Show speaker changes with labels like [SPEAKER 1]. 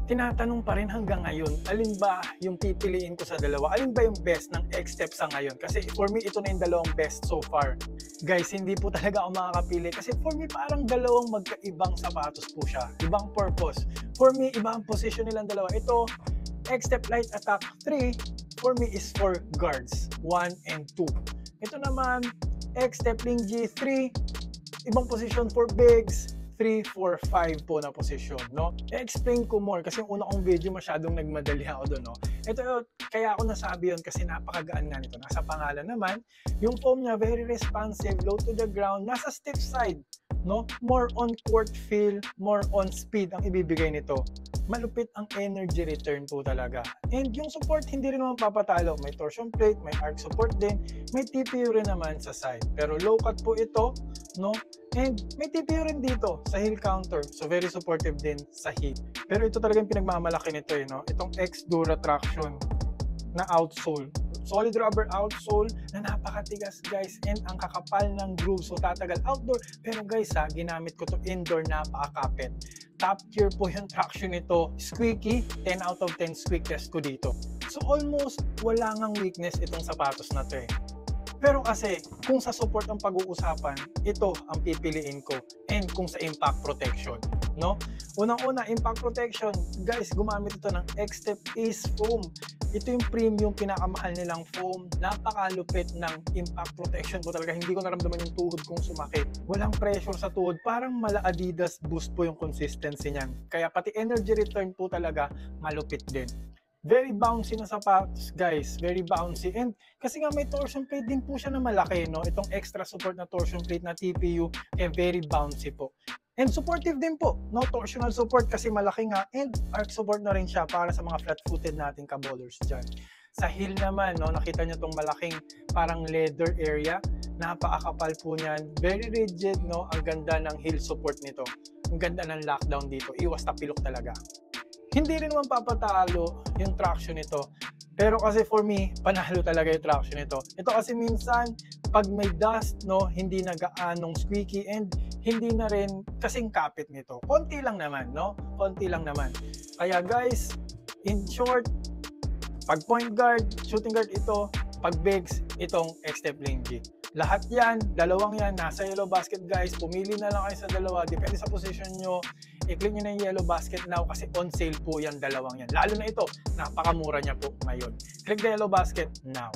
[SPEAKER 1] tinatanong pa rin hanggang ngayon, alin ba yung pipiliin ko sa dalawa? Alin ba yung best ng X-Step sa ngayon? Kasi for me, ito na yung dalawang best so far. Guys, hindi po talaga ako makakapili kasi for me, parang dalawang magkaibang sapatos po siya. Ibang purpose. For me, ibang position nilang dalawa. Ito, X-Step Light Attack 3, for me is for guards, 1 and 2. Ito naman, X-Step Link G3, ibang position for bigs, 3, 4, 5 po na posisyon, no? I-explain ko more kasi yung una kong video masyadong nagmadali ako doon, no? Ito, kaya ako nasabi yun kasi napakagaan nga nito. Nasa pangalan naman, yung foam niya very responsive, low to the ground, nasa stiff side, no? More on court feel, more on speed ang ibibigay nito. Malupit ang energy return po talaga. And yung support, hindi rin naman papatalo. May torsion plate, may arc support din, may TPU rin naman sa side. Pero low cut po ito, no? And may TPU rin dito sa heel counter. So very supportive din sa heel. Pero ito talagang pinagmamalaki nito, no? Itong X-Dura traction na outsole. Solid rubber outsole na napakatigas, guys, and ang kakapal ng groove. So tatagal outdoor, pero guys ginamit ko to indoor, napakakapit. Top tier po yung traction nito. Squeaky, 10 out of 10 squeak test ko dito. So almost wala ngang weakness itong sapatos na to. Pero kasi kung sa support ang pag-uusapan, ito ang pipiliin ko, and kung sa impact protection, no? Unang-una, impact protection, guys, gumamit ito ng X-Step Ace Foam. Ito yung premium, pinakamahal nilang foam. Napakalupit ng impact protection po talaga. Hindi ko naramdaman yung tuhod kong sumakit. Walang pressure sa tuhod. Parang mala Adidas Boost po yung consistency niyan. Kaya pati energy return po talaga malupit din. Very bouncy na sapatos, guys. Very bouncy. And kasi nga may torsion plate din po siya na malaki, no? Itong extra support na torsion plate na TPU, very bouncy po. And supportive din po, no? Torsional support kasi malaki nga, and arc support na rin siya para sa mga flat-footed nating kabowlers dyan. Sa heel naman, no? Nakita nyo tong malaking parang leather area. Napakakapal po niyan. Very rigid, no? Ang ganda ng heel support nito. Ang ganda ng lockdown dito. Iwas tapilok talaga. Hindi rin naman papatalo yung traction nito. Pero kasi for me, panalo talaga yung traction nito. Ito kasi minsan, pag may dust, no, hindi na gaanong squeaky, and hindi na rin kasing kapit nito. Konti lang naman, no? Konti lang naman. Kaya guys, in short, pag point guard, shooting guard ito, pag bigs, itong X-Step Link G. Lahat yan, dalawang yan, nasa yellow basket, guys. Pumili na lang kayo sa dalawa. Depende sa position nyo. I-click nyo na yung yellow basket now kasi on sale po yan, dalawang yan. Lalo na ito, napakamura niya po ngayon. Click the yellow basket now.